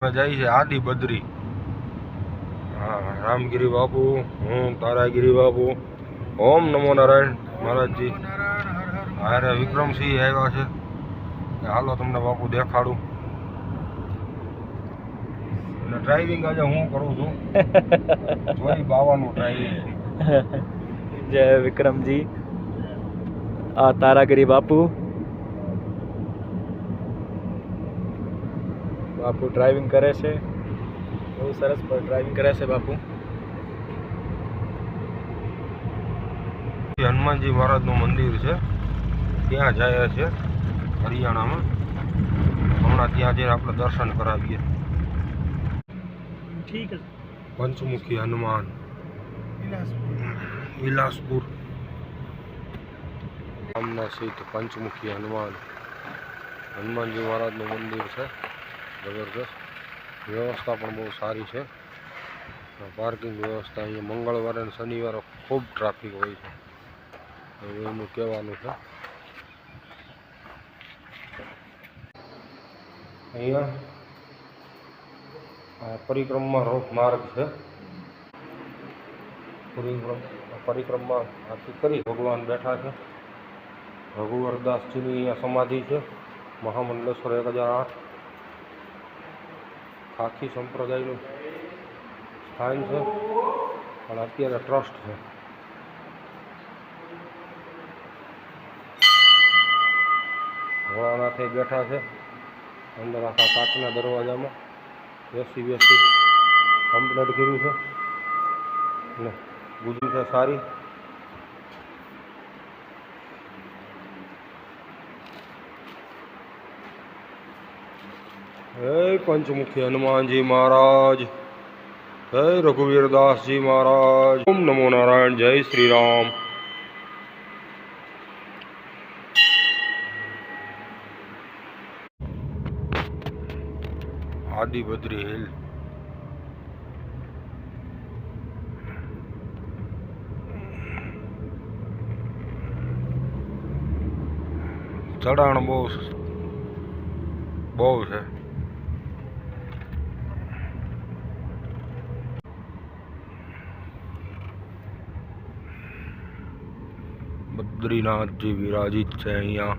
જાય છે આદિ બદ્રી. હા, રામગીરી બાપુ, હું તારાગીરી બાપુ. ઓમ નમો નારાયણ મહારાજજી. હારે વિક્રમસિંહ આવ્યા છે. હાલો તમને બાપુ દેખાડું. અને ડ્રાઇવિંગ આજે હું કરું છું. જોઈ બાવાનું ડ્રાઇવિંગ. જય વિક્રમજી. આ તારાગીરી બાપુ. બાપુ ડ્રાઇવિંગ કરે છે. બહુ સરસ પર ડ્રાઇવિંગ કરે છે બાપુ. હનુમાનજી મહારાજનું મંદિર છે, ત્યાં જાય છે હરિયાણામાં. હમણાં ત્યાં જઈને આપણે દર્શન કરાવીએ. ઠીક છે. પંચમુખી હનુમાન, વિલાસપુર ગામના સ્થિત પંચમુખી હનુમાન, હનુમાનજી મહારાજનું મંદિર છે. જબરદસ્ત વ્યવસ્થા પણ બહુ સારી છે. પાર્કિંગ વ્યવસ્થા અહીંયા મંગળવારે અને શનિવારે ખૂબ ટ્રાફિક હોય છે, એવું એનું કહેવાનું છે. અહીંયા પરિક્રમા માર્ગ છે. પરિક્રમા આખી કરી ભગવાન બેઠા છે. રઘુવરદાસજીની અહીંયા સમાધિ છે. મહામંડલેશ્વર 1008 ખાખી સંપ્રદાયનું સ્થાન છે, પણ અત્યારે ટ્રસ્ટ છે. ભોળાનાથ બેઠા છે અંદર આખા કાચના દરવાજામાં. બેસી કમ્પ્લીટ કર્યું છે અને ગુજરી છે સારી. હે પંચમુખી હનુમાનજી મહારાજ, જય રઘુવીરદાસજી મહારાજ. ઓમ નમો નારાયણ. જય શ્રી રામ. આદિ બદ્રી હિલ. ચઢાણ બહુ છે. બદ્રીનાથજી વિરાજિત છે અહીંયા.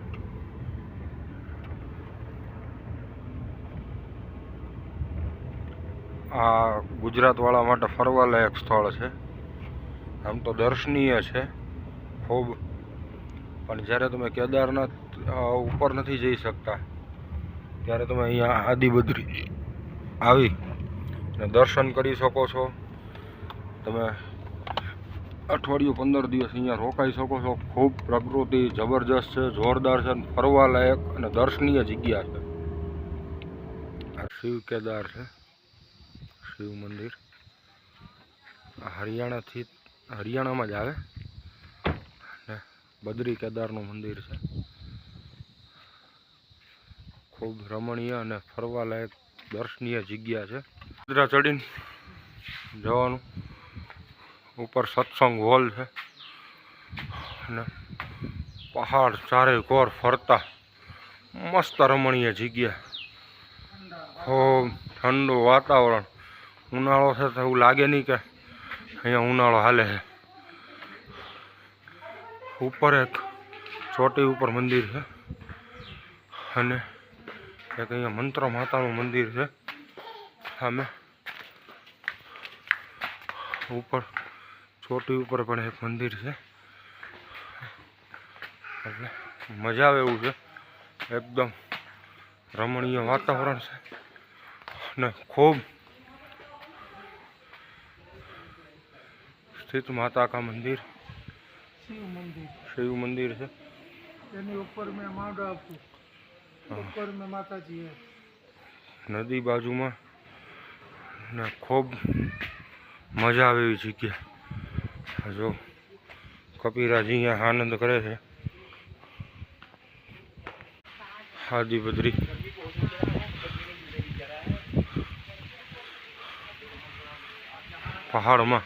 આ ગુજરાતવાળા માટે ફરવાલાયક સ્થળ છે. આમ તો દર્શનીય છે ખૂબ, પણ જ્યારે તમે કેદારનાથ ઉપર નથી જઈ શકતા ત્યારે તમે અહીંયા આદિ બદ્રી આવી અને દર્શન કરી શકો છો. તમે અઠવાડિયું 15 દિવસ અહીંયા રોકાઈ શકો છો. ખૂબ પ્રકૃતિ જબરજસ્ત છે, જોરદાર છે, ફરવાલાયક અને દર્શનીય જગ્યા છે. શિવ કેદાર છે, શિવ મંદિર. હરિયાણામાં જ આવે ને બદ્રી કેદારનું મંદિર છે. ખૂબ રમણીય અને ફરવાલાયક દર્શનીય જગ્યા છે. બદ્રા ચડીને જવાનું. ઉપર સત્સંગ હોલ છે અને પહાડ ચારે કોર ફરતા મસ્ત રમણીય જગ્યા. ખૂબ ઠંડુ વાતાવરણ. ઉનાળો છે તો એવું લાગે નહીં કે અહીંયા ઉનાળો હાલે છે. ઉપર એક ચોટી ઉપર મંદિર છે અને એક અહીંયા મંત્ર માતાનું મંદિર છે સામે. ઉપર ચોટી ઉપર પણ એક મંદિર છે. એટલે મજા આવે એવું છે. એકદમ રમણીય વાતાવરણ છે અને ખૂબ સ્થિત માતા કા મંદિર, શિવ મંदिर છે. ऊपर में माउंट आबू, ऊपर में माता जी है. નદી બાજુમાં ને ખૂબ મજા આવે એવી જગ્યા. જો કપિરાજી અહીંયા આનંદ કરે છે. આદિ બદ્રી પહાડમાં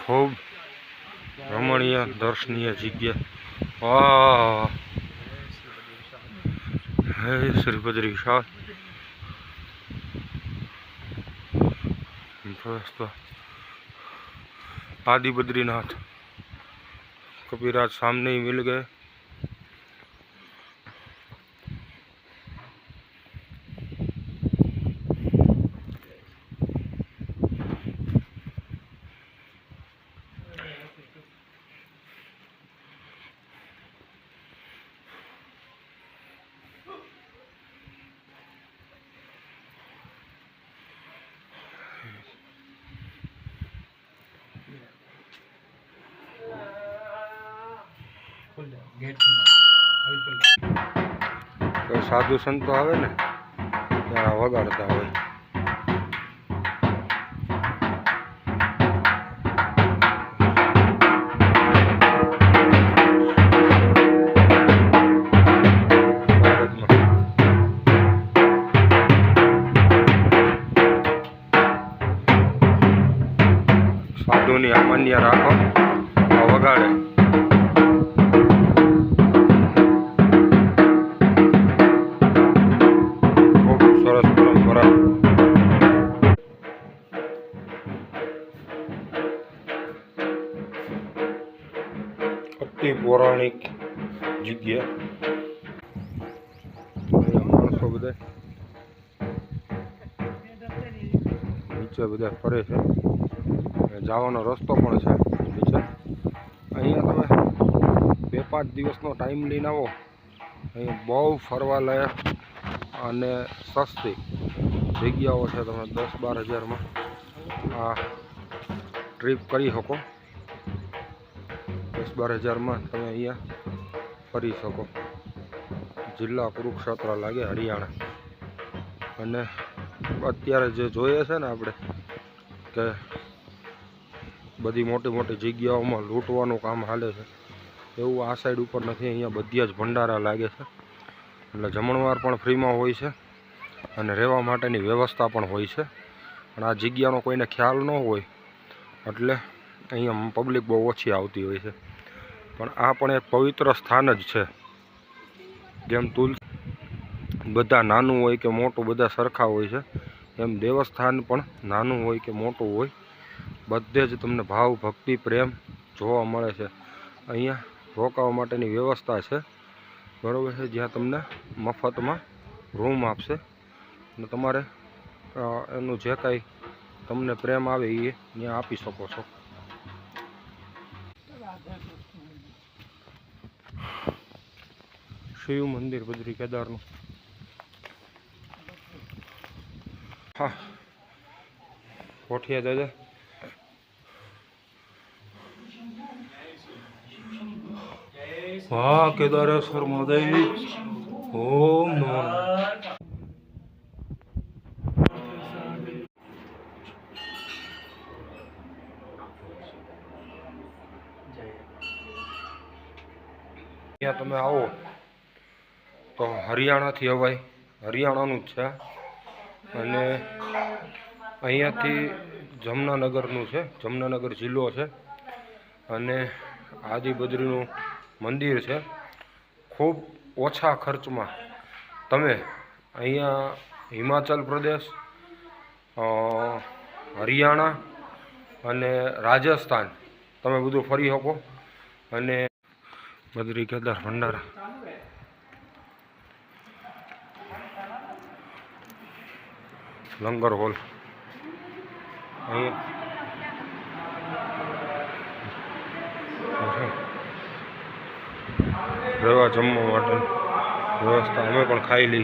ખૂબ રમણીય દર્શનીય જગ્યા. વાહ, હે શ્રી બદ્રી વિશાળ. प्रवेश द्वार आदि बद्रीनाथ। कबीराज सामने ही मिल गए। तो साधु संतो आवे ने त्यारे वगाड़ता होय। साधुनी अमान्य राखो वगाड़े। अति पौराणिक जग्या माणसों बधा नीचे बधा फरे छे। जवानो रस्तो पण छे नीचे। अहींया तमे 2-5 दिवसनो टाइम लईने आवो। अहीं बहु फरवा लायक अने सस्ती जग्याओ छे। तमे 10-12 हज़ार में आ ट्रीप करी सको। 10-12 हज़ार में तमे अहींया फरी सको। जिल्ला कुरुक्षेत्र लागे हरियाणा। अने अत्यारे जे जोईए छे ने आपणे के बधी मोटी मोटी जग्याओमां लूंटवानुं काम हाले छे एवुं आ साइड उपर नथी। अहींया बधा ज भंडारा लागे छे એટલે જમણવાર પણ ફ્રીમાં હોય છે અને રહેવા માટેની વ્યવસ્થા પણ હોય છે। પણ આ જગ્યાનો કોઈને ખ્યાલ ન હોય એટલે અહીંયા પબ્લિક બહુ ઓછી આવતી હોય છે। પણ આ પણ એક પવિત્ર સ્થાન જ છે। જેમ તુલસી બધા નાનું હોય કે મોટું બધા સરખા હોય છે એમ દેવસ્થાન પણ નાનું હોય કે મોટું હોય બધે જ તમને ભાવ ભક્તિ પ્રેમ જોવા મળે છે। અહીંયા રોકાવા માટેની વ્યવસ્થા છે बराबर है। ज्यां तमने मफत में रूम आपसे ने तमारे एनु जे काई तमने प्रेम आवे ए त्यां आपी सको छो। शिव मंदिर बद्री केदारनु। हाँ कोठिया दादा हाँ केदारेश्वर महादेव ओम नमो ત્યાં તમે આવો તો હરિયાણાથી અવાય હરિયાણાનું જ છે અને અહીંયાથી જમનાનગરનું છે। જમનાનગર જિલ્લો છે અને આદિ બદ્રીનું મંદિર છે। खूब ओछा खर्च में तमे अहींया हिमाचल प्रदेश हरियाणा अने राजस्थान तमे बधुं फरी सको। अने बद्री केदार भंडारा लंगर हॉल रहवा जमवा माटे व्यवस्था अमे पण खाई ली।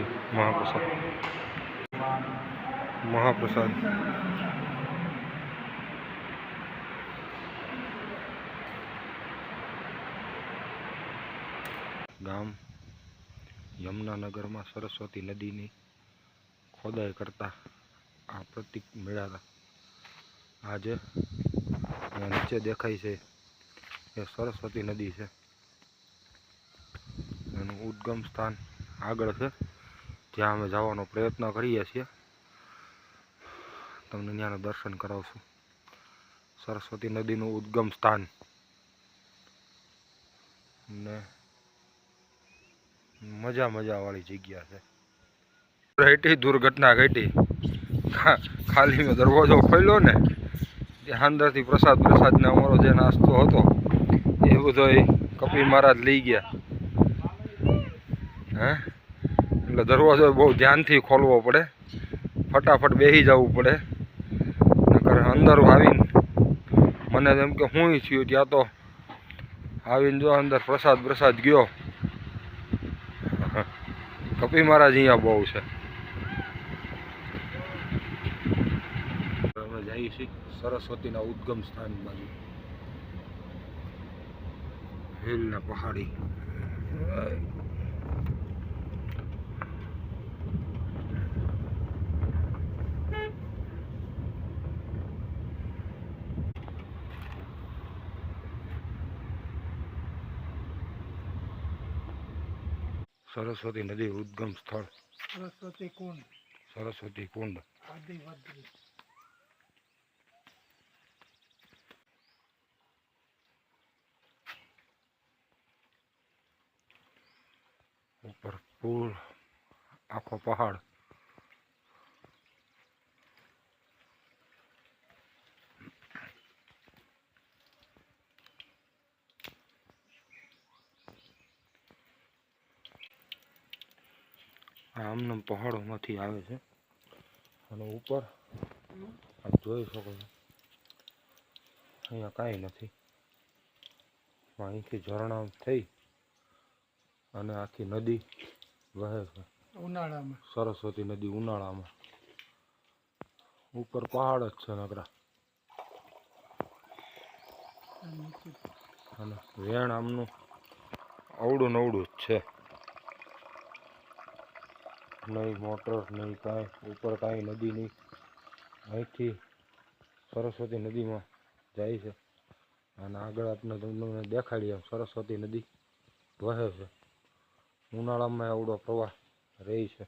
महाप्रसाद गाम यमुनानगर में सरस्वती नदी की खोदाई करता आ प्रतीक मेळ्या। आज नीचे देखाय छे ये सरस्वती नदी है। उद्गम स्थान आगळ छे ज्यां अमे जवानो प्रयत्न करीए छीए। तमने त्यानुं दर्शन करावशुं। सरस्वती नदीनुं उद्गम स्थान ने मजा मजा वाली जग्या है। घटी दुर्घटना घटी ખાલી મેં દરવાજો ખોલ્યો ને ત્યાં અંદરથી પ્રસાદને અમારો જે નાસ્તો હતો એ બધો કપિલ મહારાજ લઈ ગયા. હે એટલે દરવાજો બહુ ધ્યાનથી ખોલવો પડે, ફટાફટ બેસી જવું પડે, નકર અંદર આવીને મને એમ કે હું થયું ત્યાં તો આવીને જો અંદર પ્રસાદ ગયો. કપિલ મહારાજ અહીંયા બહુ છે. અમે જઈએ છીએ સરસ્વતીના ઉદ્ગમ સ્થાન બાજુ, હિલના પહાડી. સરસ્વતી નદી ઉદ્ગમ સ્થળ, સરસ્વતી કુંડ, સરસ્વતી કુંડ. આદિવદ્રી. ઉપર પુલ, આખો પહાડ. આમનામ પહાડોમાંથી આવે છે અને ઉપર આપ જોઈ શકો છો અહીંયા કાંઈ નથી. અહીંથી ઝરણા થઈ અને આખી નદી વહે છે ઉનાળામાં. સરસ્વતી નદી ઉનાળામાં. ઉપર પહાડ જ છે નકરા, અને વેણ આમનું અવડું નવડું જ છે. નહીં મોટર નહીં કાંઈ, ઉપર કાંઈ નદી નહીં. અહીંથી સરસ્વતી નદીમાં જાય છે અને આગળ આપણે તમને દેખાડીએ એમ સરસ્વતી નદી વહે છે. ઉનાળામાં આવડો પ્રવાહ રહે છે.